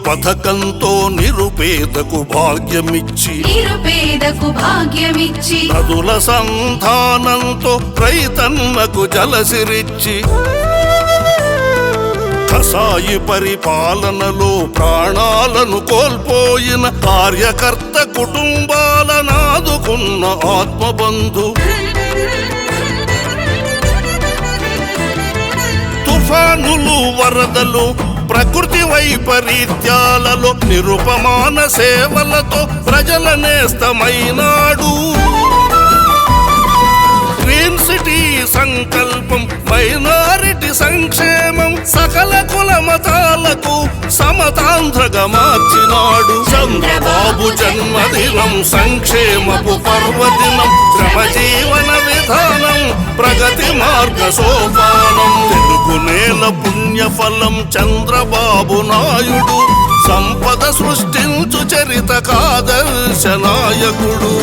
పథకంతో నిరుపేదకు భాగ్యమిచ్చి నదుల సంధానంతో రైతన్నకు జలసిరిచ్చి కసాయి పరిపాలనలో ప్రాణాలను కోల్పోయిన కార్యకర్త కుటుంబాలను ఆదుకున్న ఆత్మబంధు తుఫానులు వరదలు ప్రకృతి వైపరీత్యాలలో నిరుపమాన సేవలతో ప్రజల నేస్తమైనాడు గ్రీన్ సిటీ సంకల్పం మైనారిటీ సంక్షేమం సకల కుల మతాలకు సమతాంధ్రగా మార్చినాడు చంద్రబాబు జన్మదినం సంక్షేమపు పర్వదినం శ్రమజీవన విధానం ప్రగతి మార్గ సోపానం తెలుగు నేల పుణ్యఫలం చంద్రబాబు నాయుడు సంపద సృష్టించు చరిత కాదర్శ నాయకుడు